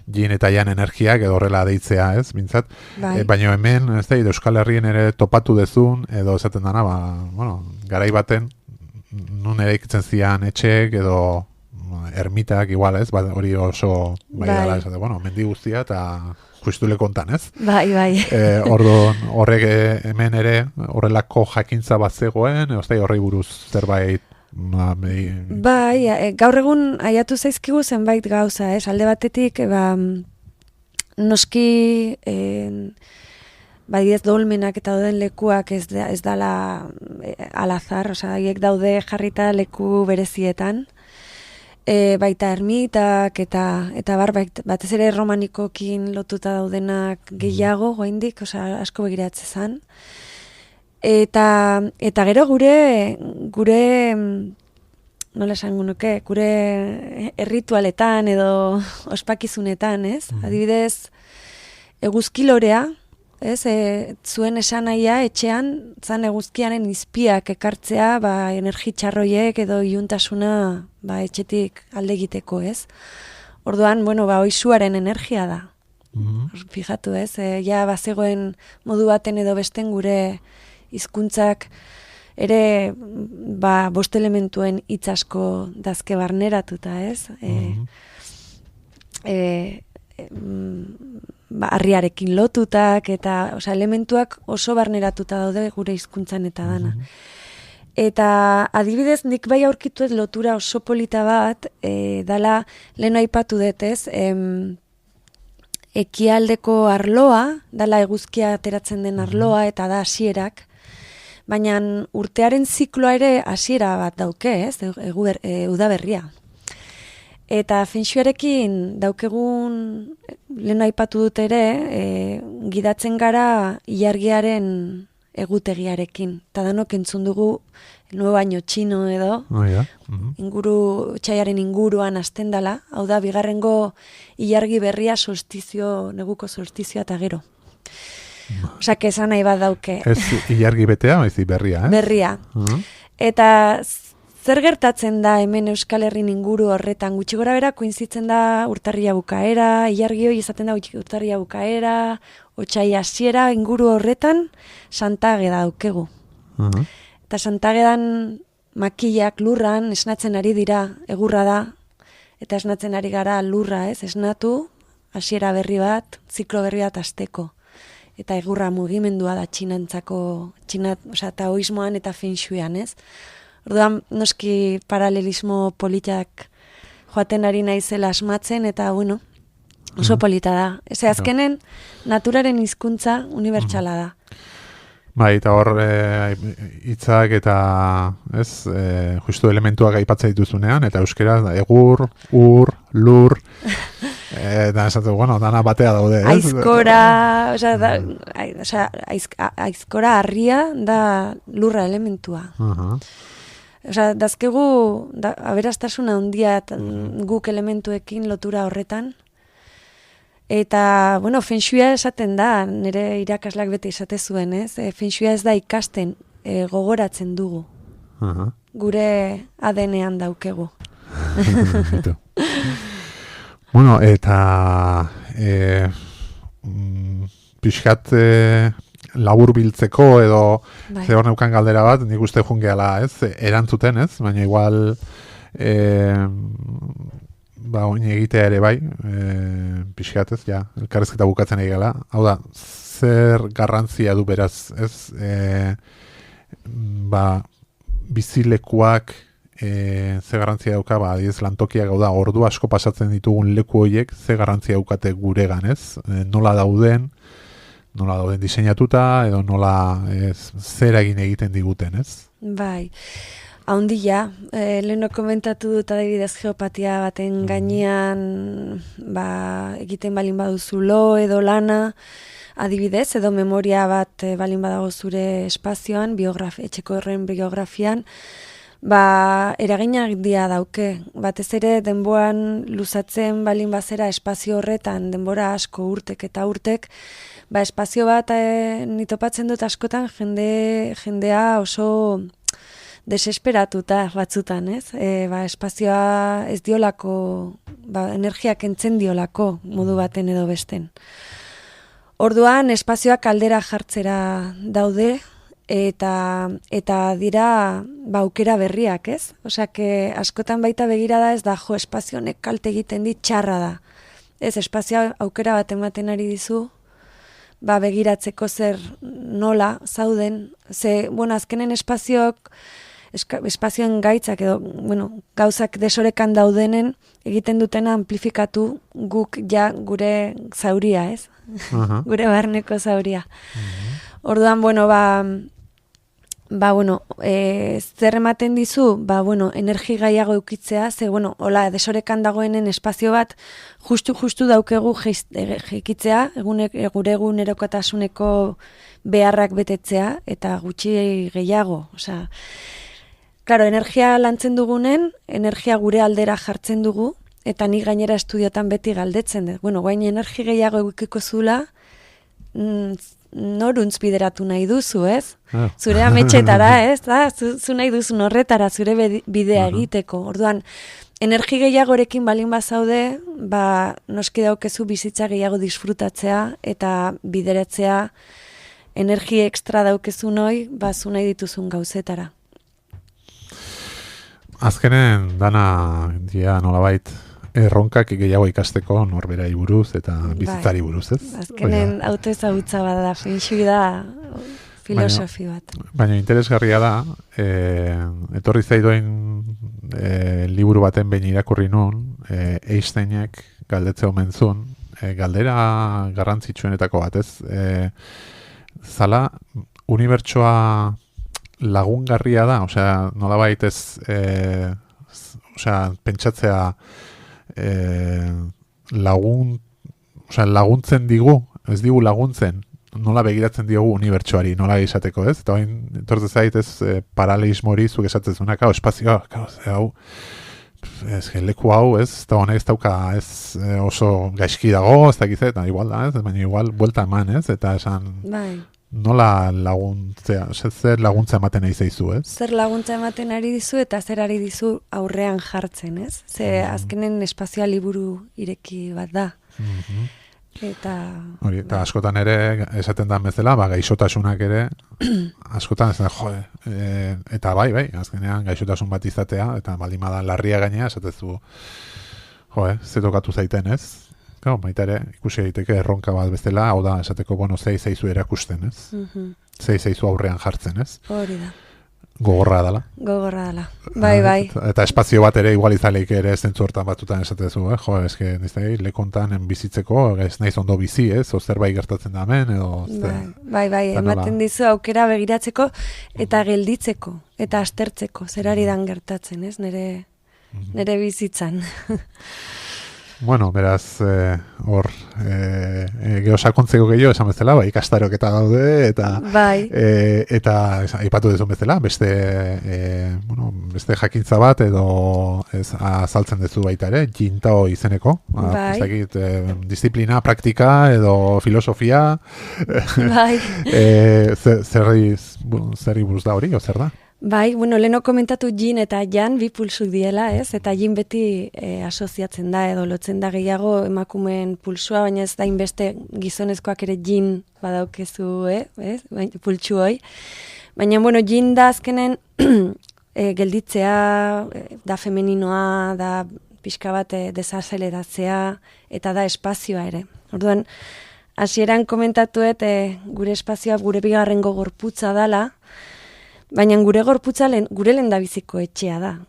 yin eta yang energiak edo horrela deitzea, ez? Bintzat, baina hemen, ez da, Euskal Herrien ere topatu dezun, edo esaten dana, bueno, garai baten, nun ere ikitzen zian etxek, edo ermitak, igual, ez? Hori oso, dala, ez? Bueno, mendi guztia, eta justu lekontan, ez? Bai. Orduan, horrek hemen ere horrelako jakintza bat zegoen, horrei buruz zerbait gaur egun aiatu zaizkigu zenbait gauza, ez? Alde batetik, noski ez dolmenak eta dauden lekuak ez dala alazar, haiek daude jarrita leku berezietan, baita ermitak eta batez ere romanikokin lotuta daudenak gehiago goindik, asko begiratze zan. Eta gero gure nola esango nuke, gure erritualetan edo ospakizunetan, ez? Adibidez, eguzkilorea, ez? Zuen esanahia etxean zan eguzkiaren izpiak ekartzea, energi txarroiek edo iluntasuna etxetik alde egiteko, ez? Orduan, oizuaren energia da. Fijatu, ez? Ja bazegoen modu baten edo besten gure hizkuntzak ere bost elementuen hitz asko dazke barneratuta, ez? Harriarekin lotutak eta elementuak oso barneratuta daude gure hizkuntzan eta dana. Eta adibidez nik bai aurkitu ez lotura oso polita bat, dala lehen aipatu dut, ez? Ekialdeko arloa, dala eguzkia ateratzen den arloa eta da hasierak, baina urtearen zikloa ere hasiera bat dauke, ez? Udaberria. Eta feng shuiarekin daukegun, lehen aipatu dut ere, gidatzen gara ilargiaren egutegiarekin. Eta danok entzun dugu nuevo año txino edo, txaiaren inguruan hasten dela, hau da, bigarrengo ilargi berria neguko solstizioa eta gero. Osak, esan nahi bat dauke. Ez ilargi betea, ez berria, eh? Berria. Eta zer gertatzen da hemen Euskal Herrin inguru horretan? Gutxi gora bera, koinzitzen da urtarria bukaera, ilargi hori izaten da urtarria bukaera, otsai hasiera inguru horretan, Santageda daukegu. Eta Santagedan makillak lurran esnatzen ari dira, egurra da, eta esnatzen ari gara lurra, ez? Esnatu, hasiera berri bat, ziklo berri bat hasteko. Eta egurra mugimendua da txinantzako, taoismoan eta feng shuian, ez? Orduan, noski paralelismo politak joaten ari naizela asmatzen, eta, oso polita da. Ez azkenen, naturaren hizkuntza unibertsala da. Eta hor, hitzak eta, ez, justu elementuak aipatzen dituzunean, eta euskera, egur, ur, lur, eta esatu, dana batea daude, ez? Aizkora, aizkora harria da lurra elementua. Dazkegu, aberastasuna handia guk elementuekin lotura horretan. Eta, feng shuia esaten da, nire irakaslak bete esate zuen, ez? Feng shuia ez da ikasten, gogoratzen dugu. Gure ADN-ean daukegu. Eta pixkat labur biltzeko edo ze hor neukan galdera bat, nik uste jungeala, ez? Erantzuten, ez? Baina igual oin egitea ere bai, pixkat, ez? Elkarrezketa bukatzen egala. Hau da, zer garrantzia du beraz, ez? Bizilekuak ze garrantzia dauka, lantokiak, hau da, ordu asko pasatzen ditugun leku horiek, ze garrantzia daukate guregan, ez? Nola dauden diseinatuta, edo nola zer egin egiten diguten, ez? Bai. Haundia, leheno komentatu dut adibidez geopatia baten gainean egiten balin baduzu lo edo lana, adibidez, edo memoria bat balin badago zure espazioan, etxeko horren biografian, eragina handia dauke. Batez ere denboan luzatzen balin bazera espazio horretan, denbora asko urtek eta urtek, espazio bat nitopatzen dut askotan jendea oso desesperatuta batzutan, ez? Espazioa ez diolako, energiak entzen diolako modu baten edo besten. Orduan, espazioak aldera jartzera daude, eta dira aukera berriak, ez? Osak, askotan baita begirada ez da, espazio honek kalte egiten dit txarra da. Ez, espazioa aukera bat ematen ari dizu, begiratzeko zer nola zauden, azkenen espazioen gaitzak edo, gauzak desorekan daudenen egiten dutena amplifikatu guk ja gure zauria, ez? Gure barneko zauria. Orduan, zer ematen dizu, energi gaiago eukitzea, hola, desorekan dagoenen espazio bat justu daukegu jeikitzea, gure egunerokotasuneko beharrak betetzea, eta gutxi gehiago. Claro, energia lantzen dugunen, energia gure aldera jartzen dugu, eta ni gainera estudiotan beti galdetzen dut. Guain energi gehiago eukiko zula, noruntz bideratu nahi duzu, ez? Zure ametxetara, ez? Zu nahi duzu horretara, zure bidea egiteko. Orduan, energi gehiagorekin balin bazaude, noski daukezu bizitza gehiago disfrutatzea eta bideratzea energi ekstra daukezu noi, zu nahi dituzun gauzetara. Azkenen dana dia nolabait erronkak gehiago ikasteko norberari buruz eta bizitzari buruz, ez? Azkenen autoezagutza bada, fenxui da filosofi bat. Baina interesgarria da, etorri zaidoen liburu baten behin irakurri nun, Einsteinek galdetze omen zuen, galdera garrantzitsuenetako bat, ez? Zala, unibertsoa lagungarria da, nolabait ez, pentsatzea laguntzen digu, ez digu laguntzen, nola begiratzen diogu unibertsoari, nola izateko, ez? Eta bain, entortez zait, ez, paralelismori zuk esatzen zuenak, espazioa, hau, leku hau, ez, eta honek ez dauka, ez, oso gaizki dago, ez dakizet, igual da, ez, baina igual, buelta eman, ez, eta esan, nola laguntzea, zer laguntza ematen ari zaizu, ez? Zer laguntza ematen ari dizu eta zer ari dizu aurrean jartzen, ez? Ze azkenen espazioa liburu ireki bat da. Eta askotan ere, esaten da bezala, gaixotasunak ere, askotan ez da, eta bai, azkenean gaixotasun bat izatea, eta baldimada larria gainea, esatezu, zetokatu zaiten, ez? Baita ere, ikusi egiteke erronka bat bezala, hau da, esateko, zei zaizu erakusten, ez? Zei zaizu aurrean jartzen, ez? Hori da. Gogorra dela. Bai. Eta espazio bat ere, igual izaleik ere, zentzu hortan batutan esatezu, eske, nizte, lekontan bizitzeko, ez naiz ondo bizi, ez? O zerbait gertatzen da hemen, edo... Bai, ematen dizu aukera begiratzeko, eta gelditzeko, eta astertzeko, zerari dan gertatzen, ez? Nere bizitzan. Bueno, beraz, hor, geosakontzeko gehiago esan bezala, ikastarok eta gaude, eta aipatu dezun bezala, beste jakintza bat, edo azaltzen dezu baita ere, jintao izeneko, ez dakit, disiplina, praktika, edo filosofia, zerri buruz da hori, o zer da? Bai, leheno komentatu jin eta jan bi pulsuk diela, ez? Eta jin beti asoziatzen da edo lotzen da gehiago emakumeen pulsua, baina ez da inbeste gizonezkoak ere jin badaukezu, ez? Pultsu hoi. Baina, jin da azkenen gelditzea, da femeninoa, da pixka bat desazeleratzea, eta da espazioa ere. Orduan, hasieran komentatuet gure espazioa gure bigarrengo gorputza dala, baina gure gorputza gure lehendabiziko etxea da.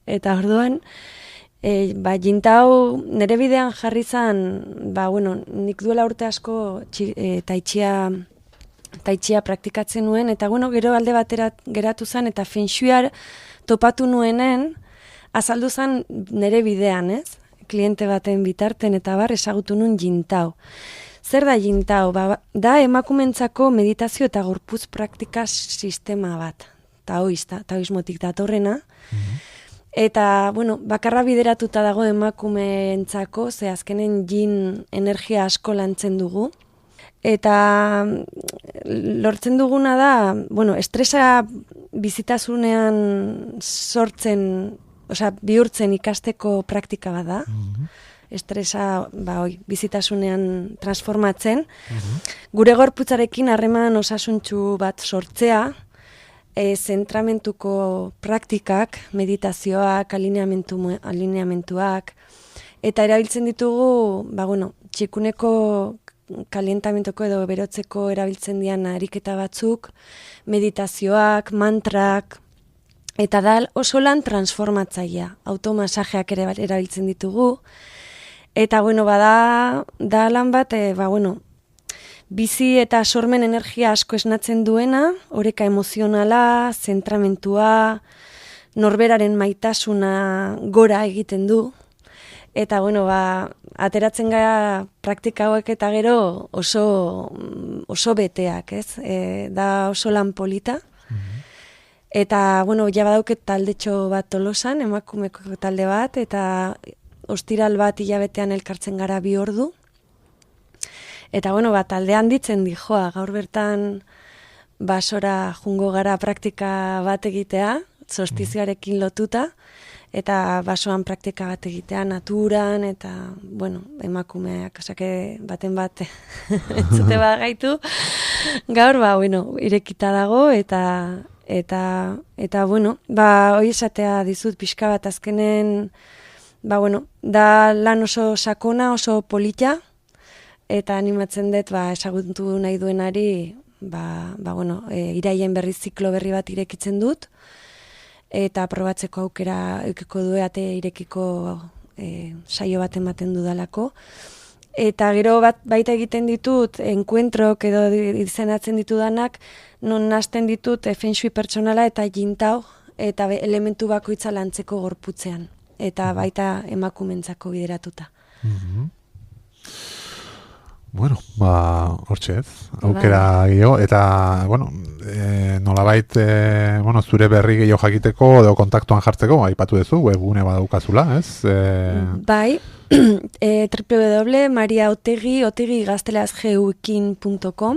Eta orduan, jintau nire bidean jarri zan, nik duela urte asko taitxia praktikatzen nuen, eta gero alde batera geratu zen, eta feng topatu nuenen, azaldu zen nire bidean, ez? Kliente baten bitarten eta bar ezagutu nuen jintau. Zer da jintau? Da emakumentzako meditazio eta gorputz praktika sistema bat. Taoismotik datorrena. Eta, bueno, bakarra bideratuta dago emakumeentzako, ze azkenen jin energia asko lantzen dugu. Eta lortzen duguna da, bueno, estresa bizitasunean bihurtzen ikasteko praktika bat da. Estresa, bizitasunean transformatzen. Gure gorputzarekin harreman osasuntsu bat sortzea, zentramentuko praktikak, meditazioak, alineamentuak, eta erabiltzen ditugu, txikuneko kalientamentuko edo berotzeko erabiltzen dian ariketa batzuk, meditazioak, mantrak, eta da oso lan transformatzailea, automasajeak ere erabiltzen ditugu, eta da lan bat, bizi eta sormen energia asko esnatzen duena, oreka emozionala, zentramentua, norberaren maitasuna gora egiten du. Eta, ateratzen gara praktika hauek eta gero oso beteak, ez? Da oso lan polita. Eta, ja badauket taldetxo bat Tolosan, emakumeko talde bat, eta ostiral bat hilabetean elkartzen gara 2 ordu. Eta, taldean ditzen dijoa, gaur bertan basora jungo gara praktika bat egitea, solstizioarekin lotuta, eta basoan praktika bat egitea naturan, eta, emakumeak, baten bat entzute bat gaitu. Gaur, irekita dago, eta hori esatea dizut pixka bat azkenen, da lan oso sakona, oso polita, eta animatzen dut, ezagutu nahi duenari, iraien berri ziklo berri bat irekitzen dut, eta probatzeko aukera eukiko du, ate irekiko saio bat ematen dudalako. Eta gero baita egiten ditut, enkuentrok edo izenatzen ditudanak, non nazten ditut feng shui pertsonala eta jintau, eta elementu bakoitza lantzeko gorputzean, eta baita emakumentzako bideratuta. Bueno, hortxe ez, aukera gehiago, eta, nolabait, zure berri gehiago jakiteko edo kontaktuan jartzeko, aipatu duzu, webgune badaukazula, ez? Bai, www.mariaotegi.com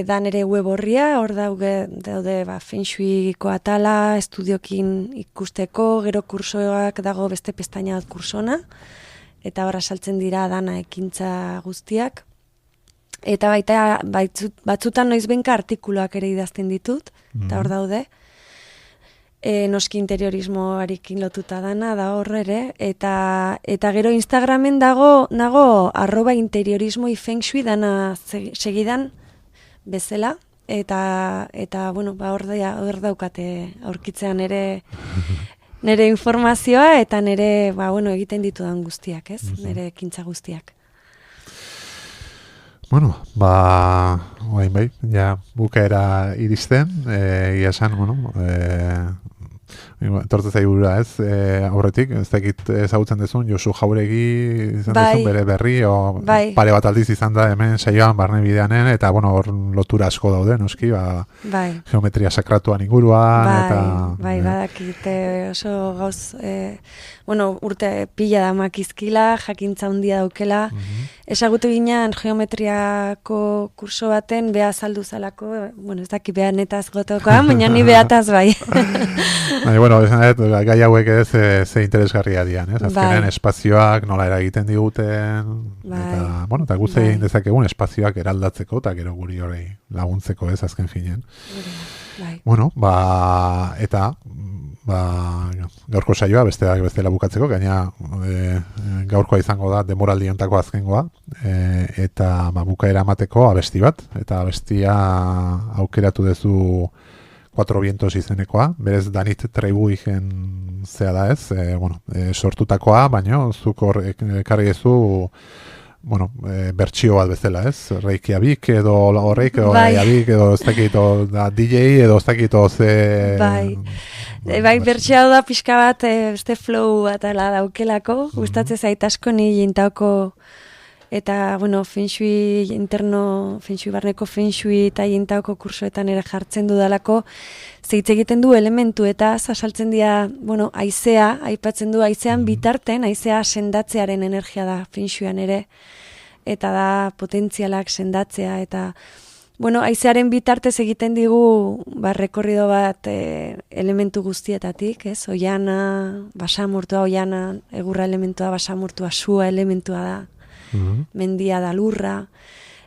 da nere web horria, hor daude feng shuiko atala, estudiokin ikusteko, gero kursoak dago beste pestaina bat kursona, eta horra saltzen dira dana ekintza guztiak. Eta baita batzutan noizbenka artikuluak ere idazten ditut, eta hor daude. Noski interiorismoarekin lotuta dana, da hor ere. Eta gero Instagramen nago @interiorismoifengshui dana segidan bezala. Eta hor daukate aurkitzean ere nire informazioa eta nire, egiten ditudan guztiak, ez? Nire ekintza guztiak. Bai, bukaera iristen, iasan, tortez aigura, ez? Aurretik, ez dakit ezagutzen dezun, Josu Jauregi izan dezun bere berri, pare bat aldiz izan da hemen saioan barne bideanen, eta, hor lotura asko daude, noski, geometria sakratuan inguruan, badakite oso gauz, urte pila da makizkila, jakintza handia daukela, ezagutu ginean geometriako kurso baten, beha azaldu zalako, ez daki beha netaz gotokoa, baina ni behataz bai. Gai hauek ez ze interesgarria dian, ez? Azkenen espazioak nola eragiten diguten, eta guzti egin dezakegun espazioak eraldatzeko, eta gero guri hori laguntzeko ez azken finean. Eta gaurko saioa besteak bestela bukatzeko, gaina gaurkoa izango da denboraldi hontako azkengoa, eta bukaera emateko abesti bat, eta abestia aukeratu duzu 4 vientos izenekoa, berez Danit Trebuigen zea da ez, sortutakoa, baina zuk ekarri ezu bertsio bat bezala, ez? Reykjavik edo horreik, edo Reykjavik edo ez dakit, DJ edo ez dakit, ze... Bai, bertxea da pixka bat, beste flow atala daukelako, gustatzen zait asko ni jintauko, eta, bueno, feng shui interno, feng shui barneko feng shui eta jintauko kursoetan ere jartzen dudalako, zeitz egiten du elementu eta asaltzen dira, bueno, haizea, aipatzen du haizean bitarten, haizea sendatzearen energia da feng shuian ere, eta da potentzialak sendatzea, eta bueno, haizearen bitartez egiten digu rekorrido bat elementu guztietatik, ez? Oiana, basamortua, oiana, egurra elementua, basamortua, sua elementua da, mendia da lurra.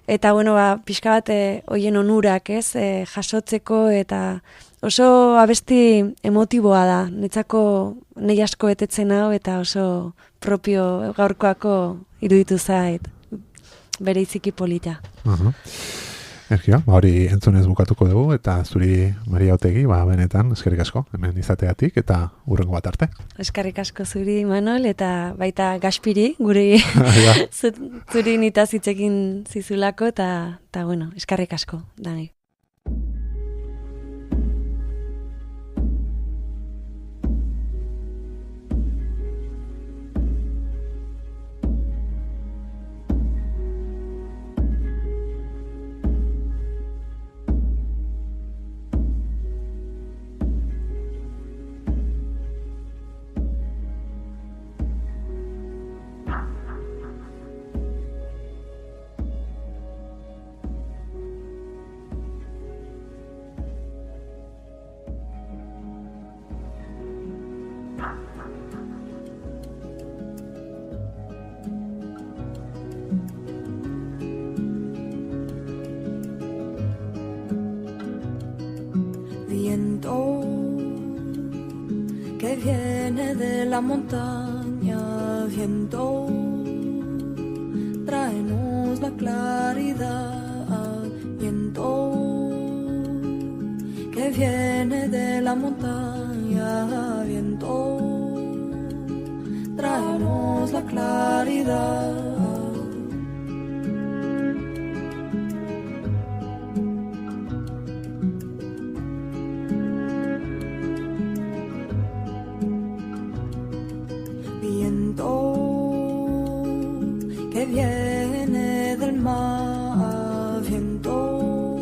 Eta, bueno, pixka bat hoien onurak, ez? Jasotzeko eta oso abesti emotiboa da. Netzako nahi asko betetzen hau eta oso propio gaurkoako iruditu zait. Bere iziki polita. Erkia, hori entzunez bukatuko dugu, eta zuri Maria Otegi, benetan, eskerrik asko, hemen izateatik, eta hurrengo bat arte. Eskerrik asko zuri, Manol, eta baita Gaspiri, guri zuri nitaz hitzekin zizulako, eta bueno, eskerrik asko, Dani. Que viene de la montaña, viento, tráenos la claridad, viento, que viene de la montaña, viento, tráenos la claridad. Que viene del mar, viento,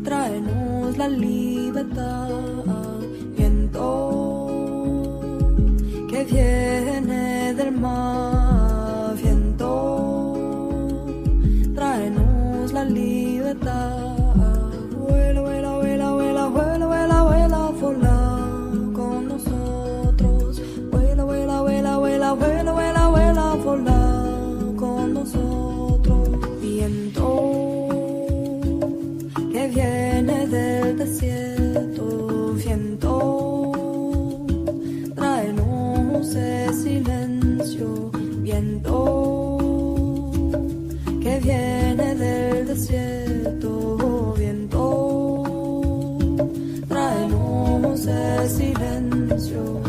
tráenos la libertad, viento, que viene del mar, viento, tráenos la libertad. Vuela, vuela, vuela, vuela, vuela, vuela, vuela, vuela con nosotros. Vuela, vuela, vuela, vuela, vuela, vuela, vuela, vuela con nosotros. Viento que viene del desierto, viento, tráenos el silencio. Viento que viene del desierto, viento, tráenos el silencio.